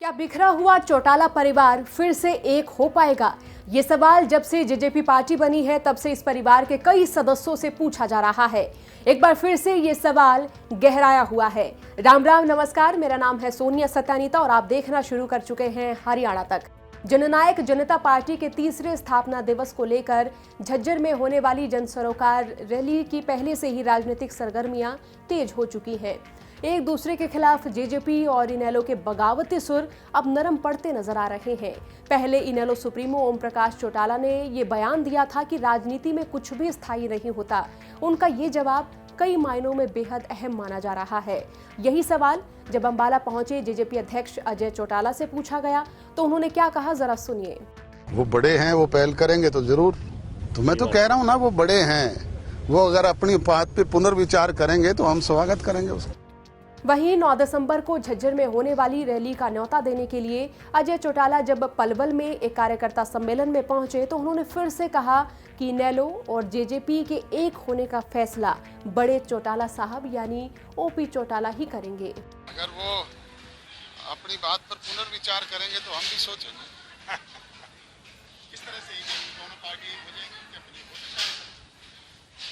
क्या बिखरा हुआ चौटाला परिवार फिर से एक हो पाएगा? ये सवाल जब से जेजेपी पार्टी बनी है तब से इस परिवार के कई सदस्यों से पूछा जा रहा है। एक बार फिर से ये सवाल गहराया हुआ है। राम राम नमस्कार, मेरा नाम है सोनिया सत्यानीता और आप देखना शुरू कर चुके हैं हरियाणा तक। जननायक जनता पार्टी के तीसरे स्थापना दिवस को लेकर झज्जर में होने वाली जन सरोकार रैली की पहले से ही राजनीतिक सरगर्मियां तेज हो चुकी हैं। एक दूसरे के खिलाफ जेजेपी और इनेलो के बगावती सुर अब नरम पड़ते नजर आ रहे हैं। पहले इनेलो सुप्रीमो ओम प्रकाश चौटाला ने ये बयान दिया था कि राजनीति में कुछ भी स्थायी नहीं होता। उनका ये जवाब कई मायनों में बेहद अहम माना जा रहा है। यही सवाल जब अंबाला पहुंचे जेजेपी अध्यक्ष अजय चौटाला से पूछा गया तो उन्होंने क्या कहा, जरा सुनिए। वो बड़े हैं, वो पहल करेंगे तो जरूर। तो मैं तो कह रहा हूँ ना, वो बड़े हैं, वो अगर अपनी बात पे पुनर्विचार करेंगे तो हम स्वागत करेंगे उसका। वहीं 9 दिसंबर को झज्जर में होने वाली रैली का न्योता देने के लिए अजय चौटाला जब पलवल में एक कार्यकर्ता सम्मेलन में पहुंचे तो उन्होंने फिर से कहा कि इनेलो और जेजेपी के एक होने का फैसला बड़े चौटाला साहब यानी ओपी चौटाला ही करेंगे। अगर वो अपनी बात पर पुनर्विचार करेंगे तो हम भी सोचेंगे। किस तरह से दोनों पार्टी हो जाएंगी?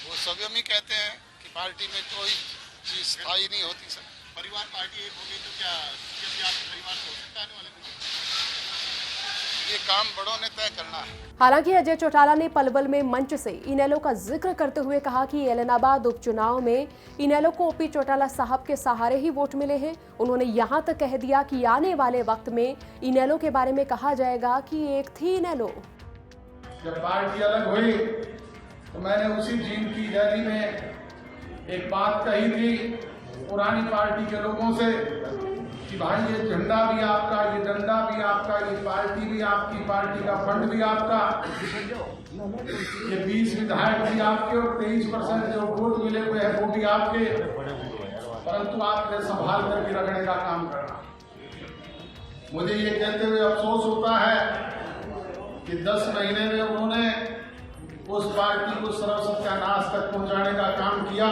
वो सभी हम ही कहते हैं कि पार्टी में कोई चीज स्थायी नहीं होती सर। परिवार पार्टी एक हो गई तो क्या आपके परिवार से हो सकता है आने वाले दिनों में? ये काम बड़ों ने तय करना है। हालांकि अजय चौटाला ने पलवल में मंच से इनेलो का जिक्र करते हुए कहा कि एलनाबाद उपचुनाव में इनेलो को ओपी चौटाला साहब के सहारे ही वोट मिले हैं। उन्होंने यहां तक कह दिया कि आने वाले वक्त में इनेलो के बारे में कहा जाएगा कि एक थी इनेलो। जब पार्टी अलग हुई तो मैंने उसी जींद की रैली में एक बात कही थी पुरानी पार्टी के लोगों से कि भाई ये झंडा भी आपका, ये डंडा भी आपका, ये पार्टी भी आपकी, पार्टी का फंड भी आपका, ये 20 विधायक भी आपके और 23% जो वोट मिले हुए हैं वो भी आपके, परंतु आपने संभाल करके रखने का काम करना। मुझे ये कहते हुए अफसोस होता है कि 10 महीने में उन्होंने उस पार्टी को सर्व सत्यानाश तक पहुंचाने का काम किया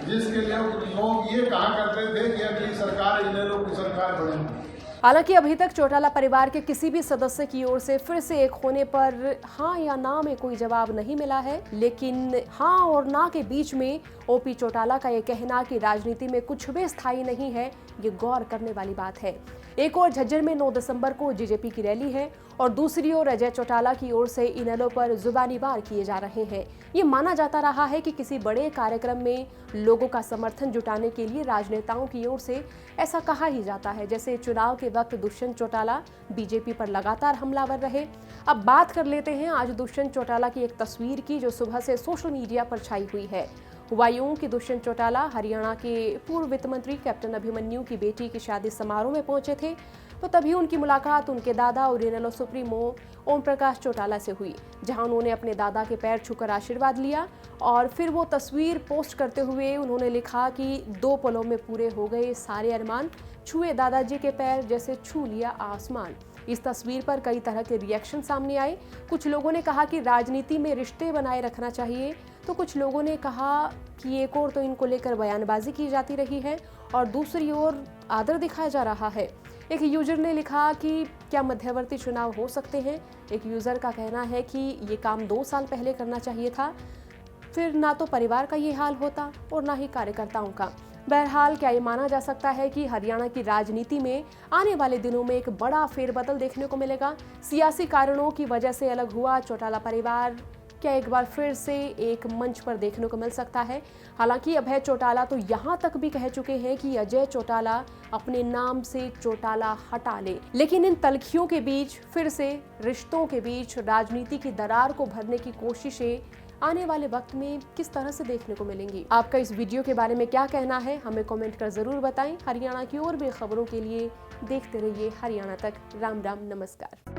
जिसके लिए लोग ये कहा करते थे कि अगली सरकार इनेलो की सरकार बनेगी। हालांकि अभी तक चौटाला परिवार के किसी भी सदस्य की ओर से फिर से एक होने पर हाँ या ना में कोई जवाब नहीं मिला है, लेकिन हाँ और ना के बीच में ओपी चौटाला का ये कहना कि राजनीति में कुछ भी स्थायी नहीं है, ये गौर करने वाली बात है। एक और झज्जर में 9 दिसंबर को जेजेपी की रैली है और दूसरी ओर अजय चौटाला की ओर से इनेलो पर जुबानी वार किए जा रहे हैं। ये माना जाता रहा है कि किसी बड़े कार्यक्रम में लोगों का समर्थन जुटाने के लिए राजनेताओं की ओर से ऐसा कहा ही जाता है। जैसे चुनाव के वक्त दुष्यंत चौटाला बीजेपी पर लगातार हमलावर रहे। अब बात कर लेते हैं आज दुष्यंत चौटाला की एक तस्वीर की जो सुबह से सोशल मीडिया पर छाई हुई है। हुआ यूं कि दुष्यंत चौटाला हरियाणा के पूर्व वित्त मंत्री कैप्टन अभिमन्यु की बेटी की शादी समारोह में पहुंचे थे तो तभी उनकी मुलाकात उनके दादा और इनेलो सुप्रीमो ओम प्रकाश चौटाला से हुई, जहां उन्होंने अपने दादा के पैर छूकर आशीर्वाद लिया और फिर वो तस्वीर पोस्ट करते हुए उन्होंने लिखा कि 2 पलों में पूरे हो गए सारे अरमान, छुए दादाजी के पैर जैसे छू लिया आसमान। इस तस्वीर पर कई तरह के रिएक्शन सामने आए। कुछ लोगों ने कहा कि राजनीति में रिश्ते बनाए रखना चाहिए, तो कुछ लोगों ने कहा कि एक और तो इनको लेकर बयानबाजी की जाती रही है और दूसरी ओर आदर दिखाया जा रहा है। एक यूजर ने लिखा कि क्या मध्यवर्ती चुनाव हो सकते हैं। एक यूजर का कहना है कि ये काम 2 साल पहले करना चाहिए था, फिर ना तो परिवार का ये हाल होता और ना ही कार्यकर्ताओं का। बहरहाल क्या ये माना जा सकता है कि हरियाणा की राजनीति में आने वाले दिनों में एक बड़ा फेरबदल देखने को मिलेगा? सियासी कारणों की वजह से अलग हुआ चौटाला परिवार क्या एक बार फिर से एक मंच पर देखने को मिल सकता है? हालांकि अभय चौटाला तो यहां तक भी कह चुके हैं कि अजय चौटाला अपने नाम से चौटाला हटा ले, लेकिन इन तल्खियों के बीच फिर से रिश्तों के बीच राजनीति की दरार को भरने की कोशिशें आने वाले वक्त में किस तरह से देखने को मिलेंगी? आपका इस वीडियो के बारे में क्या कहना है, हमें कमेंट कर जरूर बताएं। हरियाणा की और भी खबरों के लिए देखते रहिए हरियाणा तक। राम राम नमस्कार।